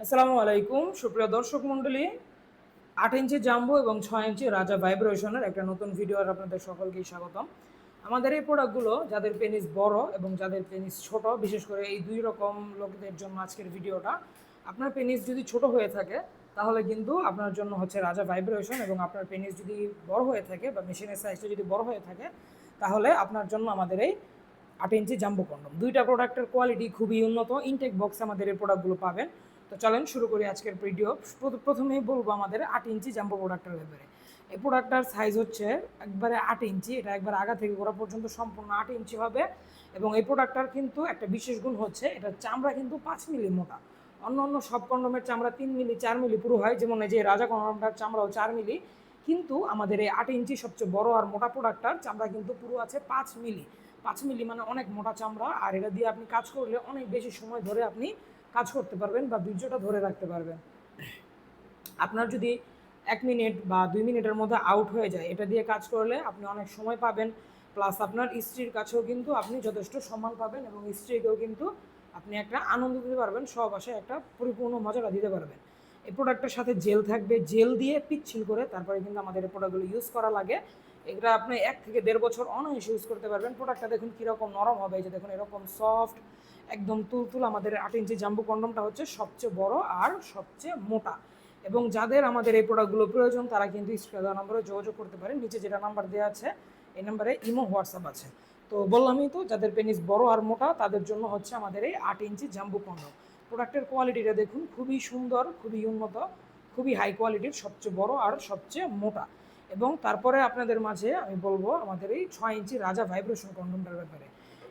আসসালামু আলাইকুম সুপ্রিয় দর্শক মণ্ডলী। 8 ইঞ্চি জাম্বো এবং 6 ইঞ্চি রাজা ভাইব্রেশনের একটা নতুন ভিডিও আর আপনাদের সকলকেই স্বাগতম। আমাদের এই প্রোডাক্টগুলো যাদের পেনিস বড় এবং যাদের পেনিস ছোট, বিশেষ করে এই দুই রকম লোকদের জন্য আজকের ভিডিওটা। আপনার পেনিস যদি ছোট হয়ে থাকে তাহলে কিন্তু আপনার জন্য হচ্ছে রাজা ভাইব্রেশন, এবং আপনার পেনিস যদি বড় হয়ে থাকে বা মেশিনের সাইজটা যদি বড় হয়ে থাকে তাহলে আপনার জন্য আমাদের এই 8 ইঞ্চি জাম্বো কন্ডম। দুইটা প্রোডাক্টের কোয়ালিটি খুবই উন্নত। ইনটেক বক্সে আমাদের এই প্রোডাক্টগুলো পাবেন। তো চলেন শুরু করি আজকের ভিডিও। প্রথমেই বলবো আমাদের 8 ইঞ্চি জাম্বো প্রোডাক্টের ব্যাপারে। এই প্রোডাক্টটার সাইজ হচ্ছে একবারে 8 ইঞ্চি, এটা একবার আগা থেকে গোড়া পর্যন্ত সম্পূর্ণ 8 ইঞ্চি হবে। এবং এই প্রোডাক্টটার কিন্তু একটা বিশেষ গুণ হচ্ছে এটার চামড়া কিন্তু 5 মিলি মোটা। অন্য অন্য সব কন্ডমের চামড়া 3 মিলি 4 মিলি পুরো হয়, যেমন এই যে রাজা কন্ডমটার চামড়াও 4 মিলি, কিন্তু আমাদের এই 8 ইঞ্চি সবচেয়ে বড় আর মোটা প্রোডাক্টটার চামড়া কিন্তু পুরো আছে 5 মিলি। 5 মিলি মানে অনেক মোটা চামড়া, আর এটা দিয়ে আপনি কাজ করলে অনেক বেশি সময় ধরে আপনি কাজ করতে পারবেন বা বীর্যটা ধরে রাখতে পারবেন। আপনার যদি 1 মিনিট বা 2 মিনিটের মধ্যে আউট হয়ে যায়, এটা দিয়ে কাজ করলে আপনি অনেক সময় পাবেন, প্লাস আপনার স্ত্রীর কাছেও কিন্তু আপনি যথেষ্ট সম্মান পাবেন এবং স্ত্রীকেও কিন্তু আপনি একটা আনন্দ দিতে পারবেন, সব বাসায় একটা পরিপূর্ণ মজাটা দিতে পারবেন। এই প্রোডাক্টের সাথে জেল থাকবে, জেল দিয়ে পিচ্ছিল করে তারপরে কিন্তু আমাদের এই প্রোডাক্টগুলো ইউজ করা লাগে। এটা আপনি 1 থেকে 1.5 বছর অনায়াসে ইউজ করতে পারবেন। প্রোডাক্টটা দেখুন কীরকম নরম হবে, এই যে দেখুন এরকম সফট, একদম তুলতুল। আমাদের 8 ইঞ্চি জাম্বো কন্ডমটা হচ্ছে সবচেয়ে বড় আর সবচেয়ে মোটা। এবং যাদের আমাদের এই প্রোডাক্টগুলো প্রয়োজন তারা কিন্তু স্ক্রিনে দেওয়া নম্বরে যোগাযোগ করতে পারেন। নিচে যেটা নাম্বার দেওয়া আছে এই নাম্বারে ইমো হোয়াটসঅ্যাপ আছে। তো বললামই তো, যাদের পেনিস বড় আর মোটা তাদের জন্য হচ্ছে আমাদের এই 8 ইঞ্চি জাম্বো কন্ডম। প্রোডাক্টের কোয়ালিটিটা দেখুন, খুবই সুন্দর, খুবই উন্নত, খুবই হাই কোয়ালিটির, সবচেয়ে বড় আর সবচেয়ে মোটা। এবং তারপরে আপনাদের মাঝে আমি বলবো আমাদের এই 6 ইঞ্চি রাজা ভাইব্রেশন কন্ডমটার ব্যাপারে।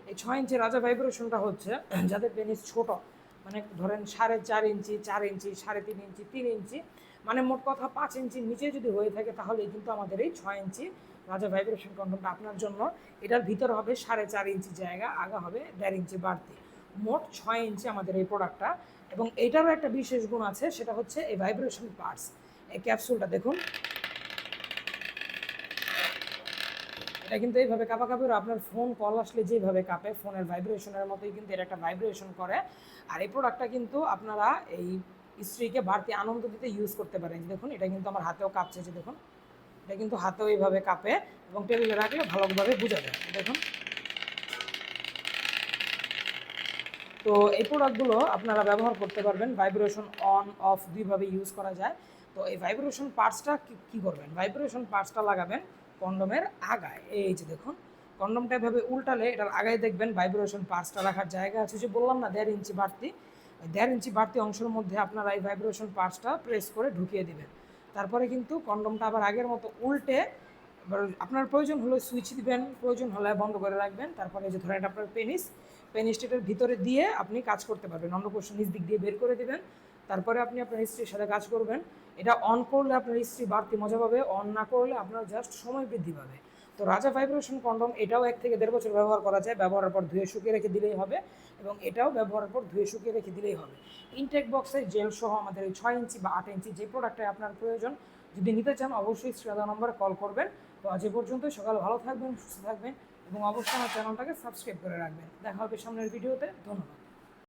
এই 6 ইঞ্চি রাজা ভাইব্রেশনটা হচ্ছে যাদের পেনিস ছোট, মানে ধরেন 4.5 ইঞ্চি, 4 ইঞ্চি, 3.5 ইঞ্চি, 3 ইঞ্চি, মানে মোট কথা 5 ইঞ্চির নিচে যদি হয়ে থাকে তাহলেই কিন্তু আমাদের এই 6 ইঞ্চি রাজা ভাইব্রেশন কন্ডমটা আপনার জন্য। এটার ভিতর হবে 4.5 ইঞ্চি জায়গা, আগা হবে 1.5 ইঞ্চি বাড়তি, মোট 6 ইঞ্চি আমাদের এই প্রোডাক্টটা। এবং এটারও একটা বিশেষ গুণ আছে, সেটা হচ্ছে এই ভাইব্রেশন পার্টস। এই ক্যাপসুলটা দেখুন, এটা কিন্তু এইভাবে কাঁপাকাঁপি, আপনার ফোন কল আসলে যেভাবে কাঁপে ফোনের ভাইব্রেশনের মতোই কিন্তু এটা একটা ভাইব্রেশন করে। আর এই প্রোডাক্টটা কিন্তু আপনারা এই স্ত্রীকে বাড়তি আনন্দ দিতে ইউজ করতে পারেন। দেখুন এটা কিন্তু আমার হাতেও কাঁপছে, যে দেখুন এটা কিন্তু হাতেও এইভাবে কাঁপে এবং টেবিলে রাখলে ভালোভাবে বোঝা যায়। দেখুন, তো এই প্রোডাক্টগুলো আপনারা ব্যবহার করতে পারবেন। ভাইব্রেশন অন অফ দুইভাবে ইউজ করা যায়। তো এই ভাইব্রেশন পার্টসটা কী করবেন, ভাইব্রেশন পার্টসটা লাগাবেন কন্ডমের আগায়। এই যে দেখুন, কন্ডমটা এভাবে উল্টালে এটার আগায় দেখবেন ভাইব্রেশন পার্টসটা রাখার জায়গা আছে। যে বললাম না 1.5 ইঞ্চি বাড়তি, 1.5 ইঞ্চি বাড়তি অংশের মধ্যে আপনারা এই ভাইব্রেশন পার্টসটা প্রেস করে ঢুকিয়ে দেবেন। তারপরে কিন্তু কন্ডমটা আবার আগের মতো উল্টে, এবার আপনার প্রয়োজন হলে সুইচ দিবেন, প্রয়োজন হলে বন্ধ করে রাখবেন। তারপরে যে ধরেন আপনার পেনিসটার ভিতরে দিয়ে আপনি কাজ করতে পারবেন, অন্য কোশ্চেন নিচ দিক দিয়ে বের করে দেবেন। তারপরে আপনি আপনার স্ত্রীর সাথে কাজ করবেন। এটা অন করলে আপনার স্ত্রী বাড়তি মজা পাবে, অন না করলে আপনার জাস্ট সময় বৃদ্ধি পাবে। তো রাজা ভাইব্রেশন কন্ডম এটাও 1 থেকে 1.5 বছর ব্যবহার করা যায়, ব্যবহারের পর ধুয়ে শুকিয়ে রেখে দিলেই হবে। এবং এটাও ব্যবহারের পর ধুয়ে শুকিয়ে রেখে দিলেই হবে। ইনটেক বক্সে জেল সহ আমাদের এই 6 ইঞ্চি বা 8 ইঞ্চি যে প্রোডাক্টটাই আপনার প্রয়োজন, যদি নিতে চান অবশ্যই স্ক্রিনে দেওয়া নম্বরে কল করবেন। তো আজ এ পর্যন্তই। সকাল ভালো থাকবেন, সুস্থ থাকবেন এবং অবশ্যই আমার চ্যানেলটাকে সাবস্ক্রাইব করে রাখবেন। দেখা হবে সামনের ভিডিওতে। ধন্যবাদ।